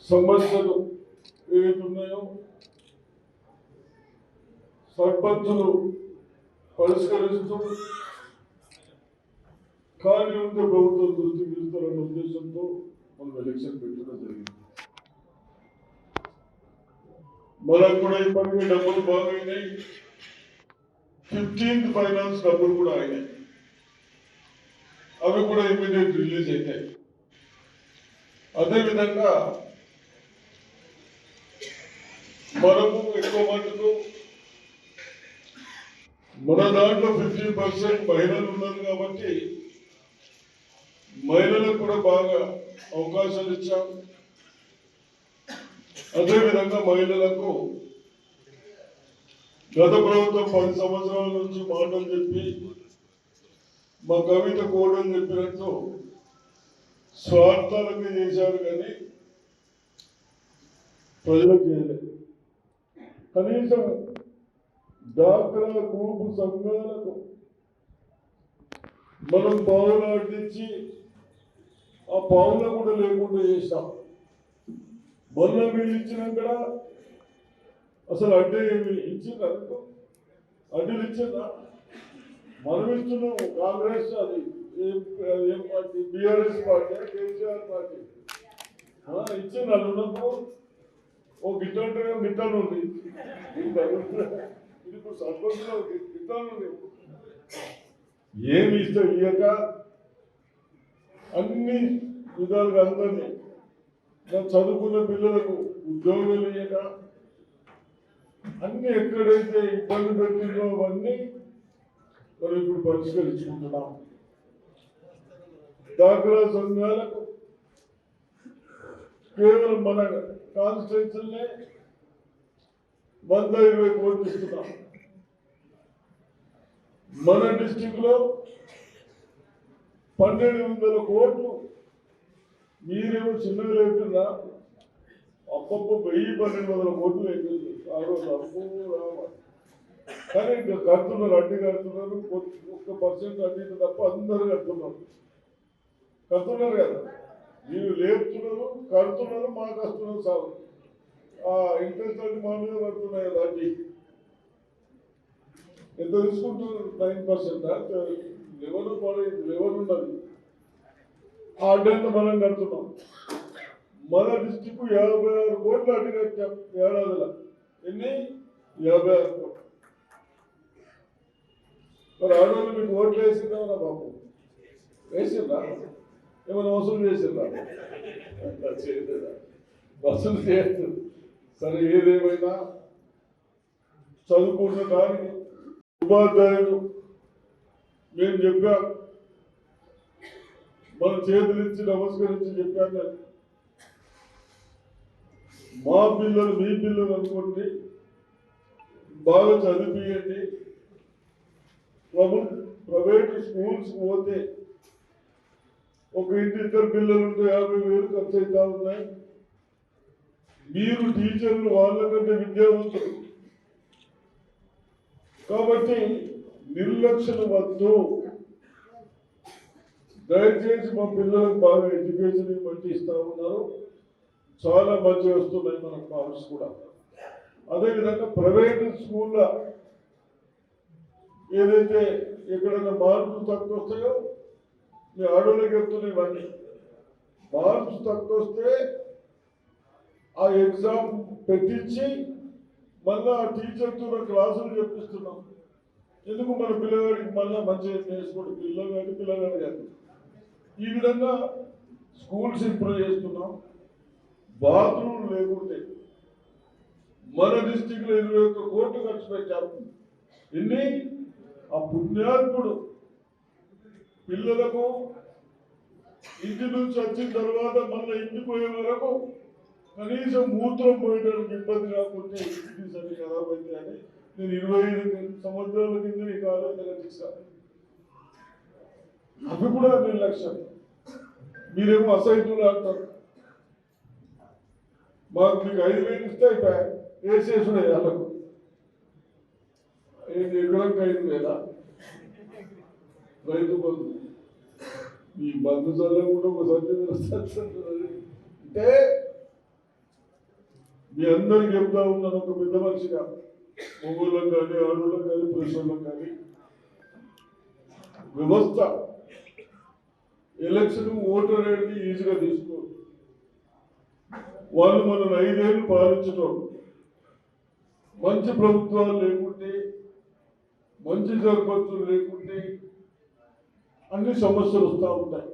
సమస్యలు ఏదున్నాయో సర్పంచులు పరిష్కరిస్తూ ఖాళీ ఉంటే ప్రభుత్వం దృష్టికి తీస్తారన్న ఉద్దేశంతో మనం ఎలక్షన్ పెట్టడం జరిగింది. మనకు కూడా ఇప్పటికే డబ్బులు బాగా అయినాయి. 15th ఫైనాన్స్ డబ్బులు కూడా అయినాయి. అవి కూడా ఇమీడియట్ రిలీజ్ అవుతాయి. అదేవిధంగా మనము ఎక్కువ మటుకు మన దాంట్లో 15% మహిళలు ఉన్నారు కాబట్టి మహిళలకు కూడా బాగా అవకాశాలు ఇచ్చాం. అదేవిధంగా మహిళలకు గత ప్రభుత్వం 10 సంవత్సరాల నుంచి మాటలు చెప్పి మా కవిత కోడలు చెప్పినట్టు స్వార్థాలకి చేశారు కానీ ప్రజలకు చేయలేదు. కనీసం డాక్రా గ్రూపు సంఘాలకు మనం పావులు అడ్డించి ఆ పావులు కూడా లేకుండా చేశాం. మొన్న వీళ్ళు ఇచ్చినాక అసలు అడ్డే ఇచ్చిందా? అడ్డీలు ఇచ్చిందా? మనం ఇస్తున్నాము. కాంగ్రెస్ అది ఏం party? BRS party, KCR party ఇచ్చింది. అది ఉన్నప్పుడు ఓ గిట్ట గిట్టాను ఉంది. ఇది ఇప్పుడు సర్పంచ్లో గిట్టాను ఉంది. ఏమి ఇష్టం ఇయ్యక అన్ని విధాలుగా అందరినీ చదువుకున్న పిల్లలకు ఉద్యోగాలు ఇయ్యక అన్ని ఎక్కడైతే ఇబ్బంది పెట్టిందో అవన్నీ మనం ఇప్పుడు పరిష్కరించుకుంటున్నాం. డాక్రా సంఘాలకు కేవలం మన కాన్స్టిట్యూన్సీనే 120 కోట్లు ఇస్తున్నాం. మన డిస్టిక్ లో 1200 కోట్లు. మీరేమో చిన్నగా లేకుండా అప్పప్ప 1000-1200 కోట్లు అయిపోయింది. ఆ రోజు అప్పు రావాలి కానీ ఇంకా కడుతున్నారు. అడ్డీ కడుతున్నారు. 1% అడ్డీ తప్ప అందరూ కడుతున్నారు కదా. మీరు లేపుతున్నారు, కడుతున్నారు, మాకు వస్తున్నారు. సార్ ఇంట్రెస్ట్ అంటే మా మీద పడుతున్నాయి కదా. అడ్డీ ఎంత తీసుకుంటున్నారు? 9%. 11 ఉన్నది. ఆ అడ్డంతా మనం కడుతున్నాం. మన డిస్టిక్ 56 కోట్లు అడ్డు కట్టాం ఏడాదిలో. ఎన్ని? 56 కోట్లు. మరి ఆ రోజు మీకు ఓట్లు వేసిందా బాబు? వేసిందా? ఏమైనా వసూలు చేసిందా? చేయలేదా? వసూలు చేయలేదు. సరే, ఏదేమైనా చదువుకున్న దానికి ఉపాధ్యాయులు మేము చెప్పాం, మన చేతులిచ్చి నమస్కరించి చెప్పాను. మా పిల్లలు మీ పిల్లలు అనుకోండి, బాగా చదివియండి. ప్రైవేట్ స్కూల్స్ పోతే ఒక ఇంటి 2 పిల్లలు ఉంటే 50,000 ఖర్చు అవుతా ఉన్నాయి. మీరు టీచర్లు వాళ్ళకంటే విద్యావంతులు కాబట్టి నిర్లక్ష్యం వద్దు. దయచేసి మా పిల్లలకు బాగా ఎడ్యుకేషన్ మంచి ఇస్తా ఉన్నారు. చాలా మంచి వస్తున్నాయి మనకు మార్క్స్ కూడా. అదేవిధంగా ప్రైవేట్ స్కూల్లో ఏదైతే ఎక్కడైనా మార్కులు తక్కువ వస్తాయో మీ ఆడోళ్ళకి చెప్తున్నాయి. ఇవన్నీ మార్క్స్ తక్కువ వస్తే ఆ ఎగ్జామ్ పెట్టించి మళ్ళీ ఆ టీచర్తో క్లాసులు చెప్పిస్తున్నాం. ఎందుకు? మన పిల్లగాడికి మళ్ళీ మంచిగా చేసుకోండి. పిల్లగాడు కాదు. ఈ విధంగా స్కూల్స్ ఇంప్రూవ్ చేస్తున్నాం. బాత్రూమ్ లేకుంటే మన డిస్టిక్ లో 21 కోట్లు ఖర్చు పెట్టాము. ఇన్ని ఆ పుణ్యాత్ముడు పిల్లలకు ఇంటి నుంచి వచ్చిన తర్వాత మళ్ళీ ఇంటికి పోయే వరకు కనీసం మూత్రం పోయడానికి ఇబ్బంది కాకుండా ఇంటి సరి ఖరాబ్ అయితే అని నేను 25 సంవత్సరాల కింద ఈ కాలేజీ కట్టిస్తాను. అవి కూడా నిర్లక్ష్యం. మీరేమో అసైతులు అంటారు. మాకు మీకు 5,000 ఇస్తే వేసేసుడే వాళ్ళకు. ఎకరంకి 5,000 రైతు బంధు ఈ బంధు చల్లే కూడా ఒక సత్యం అంటే మీ అందరికి చెప్తా ఉన్నాను ఒక పెద్ద మనిషిగా మొగోళ్ళకి కానీ ఆడోళ్ళకి కానీ పురుషులకు కానీ వ్యవస్థ ఎలక్షన్ ఓటర్ అనేది ఈజీగా తీసుకో వాళ్ళు మనం 5 ఏళ్ళు పాలించడం మంచి ప్రభుత్వాలు లేకుంటే మంచి సర్పంచులు లేకుంటే అన్ని సమస్యలు వస్తూ ఉంటాయి.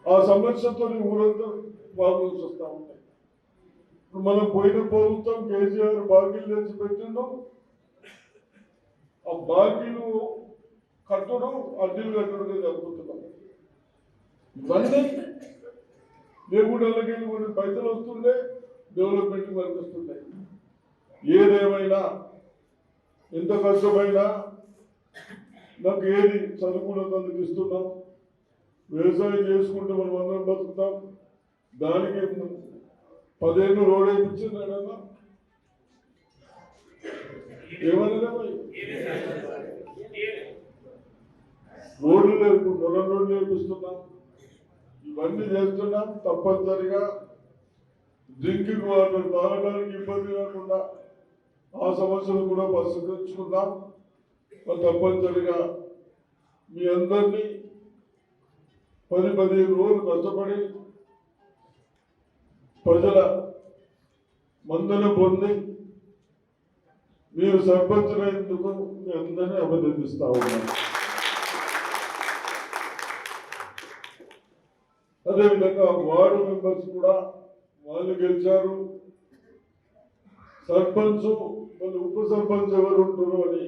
ఆ సమస్యతో ఊరంతా బాగోల్సి వస్తూ ఉంటాయి. ఇప్పుడు మనం పోయిన ప్రభుత్వం కేసీఆర్ బాకీలు తెచ్చి పెట్టిండు. ఆ బాకీలు కట్టడం అడ్డీలు కట్టడం జరుగుతున్నాం. ఇవన్నీ లేకుండా కొన్ని పైసలు వస్తుండే డెవలప్మెంట్ వరకు వస్తున్నాయి. ఏదేమైనా ఎంత కష్టమైనా నాకు ఏది చదువుకున్నందుకు ఇస్తున్నాం. వ్యవసాయం చేసుకుంటే మనం అందరం బతుకుతాం. దానికి 10 ఏళ్ళు రోడ్ వేయించింది ఏమన్నా రోడ్లు లేదు, పొలం రోడ్లు వేపిస్తున్నాం. ఇవన్నీ చేస్తున్నాం. తప్పనిసరిగా డ్రింకింగ్ వాటర్ తాగడానికి ఇబ్బంది కాకుండా ఆ సమస్యలు కూడా పరిష్కరించుకుందాం. తప్పనిసరిగా మీ అందరినీ 10-15 రోజులు కష్టపడి ప్రజల మందన పొంది మీరు సర్పంచులైనందుకు మీ అందరినీ అభినందిస్తా ఉన్నాను. అదేవిధంగా వార్డు మెంబర్స్ కూడా వాళ్ళు గెలిచారు. సర్పంచ్ వాళ్ళు ఉప సర్పంచ్ ఎవరు ఉంటారు అని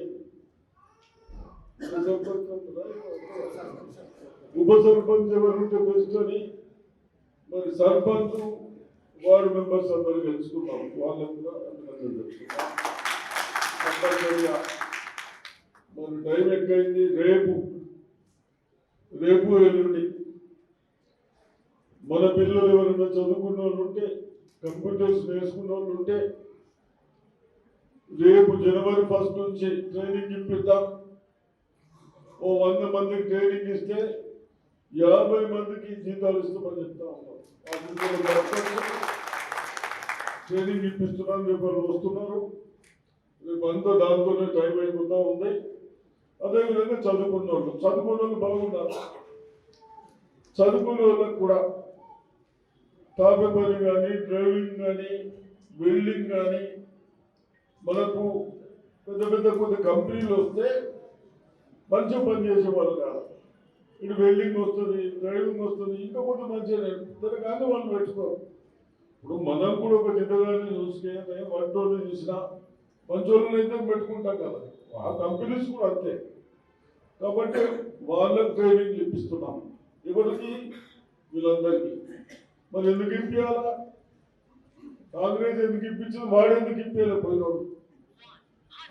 ఉప సర్పంచ్ ఎవరుంటే బెస్ట్ అని మరి సర్పంచ్ వార్డు మెంబర్స్ అందరూ గెలుచుకున్నాం. వాళ్ళని కూడా అభినందనలు తెలుసుకున్నాం. కంపల్సరిగా మరి టైం ఎక్కువైంది. రేపు ఎల్లుండి మన పిల్లలు ఎవరైనా చదువుకున్న వాళ్ళు ఉంటే కంప్యూటర్స్ నేర్చుకున్న వాళ్ళు ఉంటే రేపు జనవరి 1 నుంచి ట్రైనింగ్ ఇప్పిద్దాం. ఓ 100 మందికి ట్రైనింగ్ ఇస్తే 50 మందికి జీతాలు ఇస్తామని చెప్తా ఉన్నాం. ట్రైనింగ్ ఇప్పిస్తున్నాం. రేపు వాళ్ళు వస్తున్నారు. రేపు అంతా దాంతోనే టైం అయిపోతూ ఉంది. అదేవిధంగా చదువుకున్న వాళ్ళు బాగున్నారు. చదువుకునే వాళ్ళకి కూడా తాపే పని కానీ డ్రైవింగ్ కానీ వెల్డింగ్ కానీ మనకు పెద్ద కొన్ని కంపెనీలు వస్తే మంచిగా పని చేసేవాళ్ళు కాదు. ఇటు వెల్డింగ్ వస్తుంది, డ్రైవింగ్ వస్తుంది, ఇంకా కొంత మంచిగా కానీ వాళ్ళు పెట్టుకోరు. ఇప్పుడు మనం కూడా ఒక చిన్నగానే చూసుకుంటే వంటోళ్ళు చూసినా మంచోళ్ళని అయితే పెట్టుకుంటాం కదా. ఆ కంపెనీస్ కూడా అంతే. కాబట్టి వాళ్ళకి ట్రైనింగ్ ఇప్పిస్తున్నాం. ఎవరికి? వీళ్ళందరికీ. మరి ఎందుకు ఇప్పించాలా? కాంగ్రెస్ ఎందుకు ఇప్పించింది? వాడు ఎందుకు ఇప్పించాలి? పోయినోడు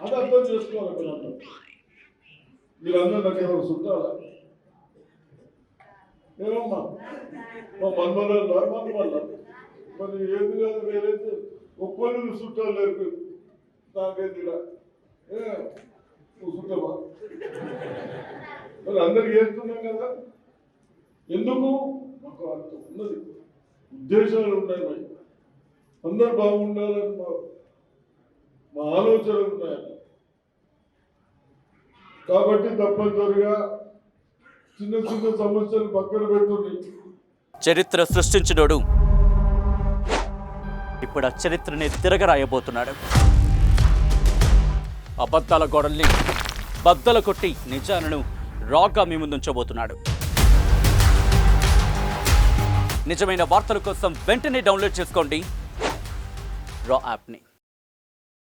అది అర్థం చేసుకోవాలి. వీళ్ళందరూ నాకు ఎవరు చుట్టాలా? ఏమమ్మా మా మన్మల్ల మరి ఏది కాదు. వేరైతే ఒక్కళ్ళు చుట్టాలు లేరు. నాకైతే నువ్వు చుట్టమా? మరి అందరికి చేస్తున్నాం కదా. ఎందుకు? మాకు అంత ఉన్నది, ఉద్దేశాలు ఉన్నాయి. మరి అందరు బాగుండాలని మా ఆలోచనలు ఉన్నాయి. కాబట్టి తప్పనిసరిగా చిన్న సమస్యలు పక్కన పెట్టుకుని చరిత్ర సృష్టించినోడు ఇప్పుడు ఆ చరిత్రని తిరగరాయబోతున్నాడు. అబద్ధాల గోడల్ని బద్దలు కొట్టి నిజాలను రాగా మీ ముందుంచబోతున్నాడు. నిజమైన వార్తల కోసం వెంటనే డౌన్లోడ్ చేసుకోండి రా యాప్ని.